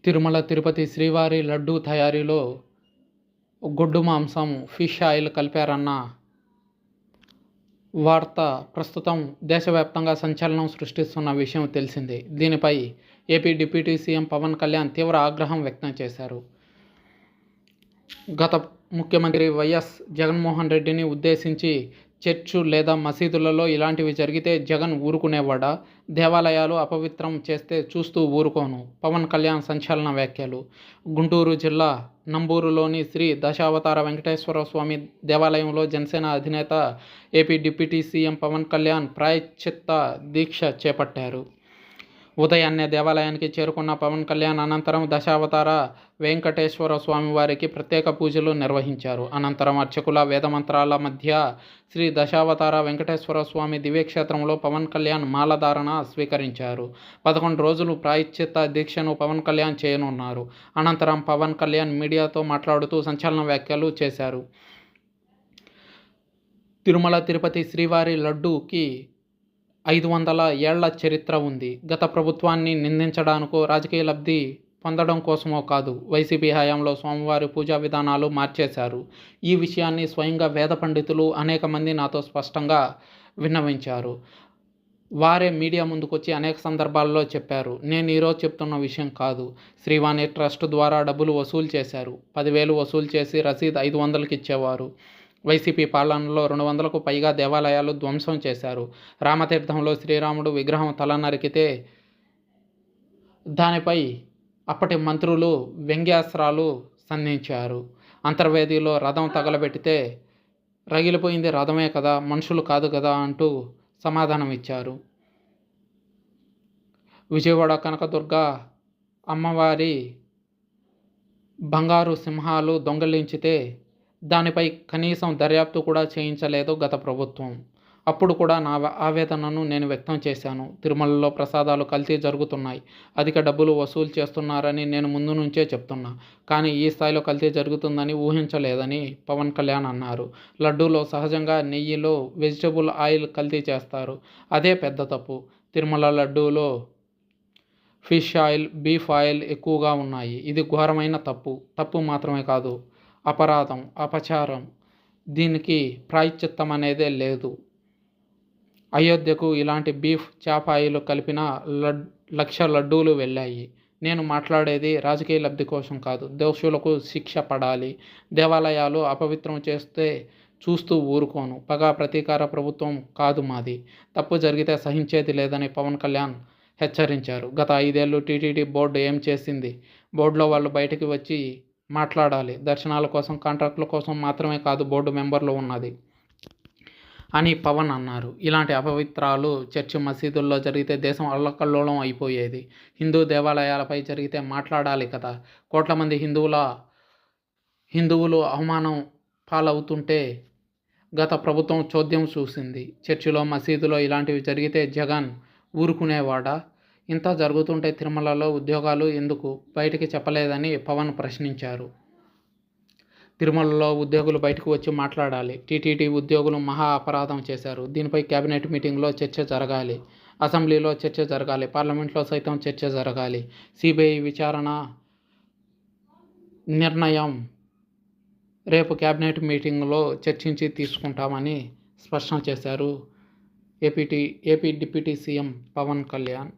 తిరుమల తిరుపతి శ్రీవారి లడ్డూ తయారీలో గొడ్డు మాంసం, ఫిష్ ఆయిల్ కలిపారన్న వార్త ప్రస్తుతం దేశవ్యాప్తంగా సంచలనం సృష్టిస్తున్న విషయం తెలిసిందే. దీనిపై AP deputy CM Pawan Kalyan తీవ్ర ఆగ్రహం వ్యక్తం చేశారు. గత ముఖ్యమంత్రి వైఎస్ జగన్మోహన్ రెడ్డిని ఉద్దేశించి చర్చు లేదా మసీదులలో ఇలాంటివి జరిగితే జగన్ ఊరుకునేవాడా? దేవాలయాలు అపవిత్రం చేస్తే చూస్తూ ఊరుకోను. పవన్ కళ్యాణ్ సంచలన వ్యాఖ్యలు. గుంటూరు జిల్లా నంబూరులోని శ్రీ దశావతార వెంకటేశ్వర స్వామి దేవాలయంలో జనసేన అధినేత AP deputy CM Pawan Kalyan ప్రాయశ్చిత్త దీక్ష చేపట్టారు. ఉదయాన్నే దేవాలయానికి చేరుకున్న పవన్ కళ్యాణ్ అనంతరం దశావతార వెంకటేశ్వర స్వామివారికి ప్రత్యేక పూజలు నిర్వహించారు. అనంతరం అర్చకుల వేదమంత్రాల మధ్య శ్రీ దశావతార వెంకటేశ్వర స్వామి దివ్యక్షేత్రంలో పవన్ కళ్యాణ్ మాలధారణ స్వీకరించారు. 11 రోజులు ప్రాయశ్చిత్త దీక్షను పవన్ కళ్యాణ్ చేయనున్నారు. అనంతరం పవన్ కళ్యాణ్ మీడియాతో మాట్లాడుతూ సంచలన వ్యాఖ్యలు చేశారు. తిరుమల తిరుపతి శ్రీవారి లడ్డూకి 500 ఏళ్ల చరిత్ర ఉంది. గత ప్రభుత్వాన్ని నిందించడానికో, రాజకీయ లబ్ధి పొందడం కోసమో కాదు, వైసీపీ హయాంలో స్వామివారి పూజా విధానాలు మార్చేశారు. ఈ విషయాన్ని స్వయంగా వేద పండితులు అనేక మంది నాతో స్పష్టంగా విన్నవించారు. వారే మీడియా ముందుకొచ్చి అనేక సందర్భాల్లో చెప్పారు. నేను ఈరోజు చెప్తున్న విషయం కాదు. శ్రీవాణి ట్రస్ట్ ద్వారా డబ్బులు వసూలు చేశారు. 10,000 వసూలు చేసి రసీదు 500కి ఇచ్చేవారు. వైసీపీ పాలనలో 200కు పైగా దేవాలయాలు ధ్వంసం చేశారు. రామతీర్థంలో శ్రీరాముడు విగ్రహం తల నరికితే దానిపై అప్పటి మంత్రులు వ్యంగ్యాస్త్రాలు సంధించారు. అంతర్వేదిలో రథం తగలబెట్టితే రగిలిపోయింది రథమే కదా, మనుషులు కాదు కదా అంటూ సమాధానం ఇచ్చారు. విజయవాడ కనకదుర్గ అమ్మవారి బంగారు సింహాలు దొంగిలించితే దానిపై కనీసం దర్యాప్తు కూడా చేయించలేదు గత ప్రభుత్వం. అప్పుడు కూడా నా ఆవేదనను నేను వ్యక్తం చేశాను. తిరుమలలో ప్రసాదాలు కల్తీ జరుగుతున్నాయి, అధిక డబ్బులు వసూలు చేస్తున్నారని నేను ముందు నుంచే చెప్తున్నా. కానీ ఈ స్థాయిలో కల్తీ జరుగుతుందని ఊహించలేదని పవన్ కళ్యాణ్ అన్నారు. లడ్డూలో సహజంగా నెయ్యిలో వెజిటబుల్ ఆయిల్ కల్తీ చేస్తారు, అదే పెద్ద తప్పు. తిరుమల లడ్డూలో ఫిష్ ఆయిల్, బీఫ్ ఆయిల్ ఎక్కువగా ఉన్నాయి. ఇది ఘోరమైన తప్పు మాత్రమే కాదు, అపరాధం, అపచారం. దీనికి ప్రాయశ్చిత్తం అనేదే లేదు. అయోధ్యకు ఇలాంటి బీఫ్, చేప ఆయిల్ కలిపిన 1,00,000 లడ్డూలు వెళ్ళాయి. నేను మాట్లాడేది రాజకీయ లబ్ధి కోసం కాదు. దోషులకు శిక్ష పడాలి. దేవాలయాలు అపవిత్రం చేస్తే చూస్తూ ఊరుకోను. పగ ప్రతీకార ప్రభుత్వం కాదు మాది. తప్పు జరిగితే సహించేది లేదని పవన్ కళ్యాణ్ హెచ్చరించారు. గత 5 ఏళ్ళు టీటీడీ బోర్డు ఏం చేసింది? బోర్డులో వాళ్ళు బయటికి వచ్చి మాట్లాడాలి. దర్శనాల కోసం, కాంట్రాక్టుల కోసం మాత్రమే కాదు బోర్డు మెంబర్లు ఉన్నది అని పవన్ అన్నారు. ఇలాంటి అపవిత్రాలు చర్చి, మసీదుల్లో జరిగితే దేశం అల్లకల్లోలం అయిపోయేది. హిందూ దేవాలయాలపై జరిగితే మాట్లాడాలి కదా. కోట్ల మంది హిందువులు అవమానం పాలవుతుంటే గత ప్రభుత్వం చోద్యం చూసింది. చర్చిలో, మసీదులో ఇలాంటివి జరిగితే జగన్ ఊరుకునేవాడా? ఇంత జరుగుతుంటే తిరుమలలో ఉద్యోగాలు ఎందుకు బయటికి చెప్పలేదని పవన్ ప్రశ్నించారు. తిరుమలలో ఉద్యోగులు బయటకు వచ్చి మాట్లాడాలి. టీటీడీ ఉద్యోగులు మహా అపరాధం చేశారు. దీనిపై కేబినెట్ మీటింగ్లో చర్చ జరగాలి. అసెంబ్లీలో చర్చ జరగాలి. పార్లమెంట్లో సైతం చర్చ జరగాలి. సిబిఐ విచారణ నిర్ణయం రేపు కేబినెట్ మీటింగ్లో చర్చించి తీసుకుంటామని స్పష్టం చేశారు AP deputy CM Pawan Kalyan.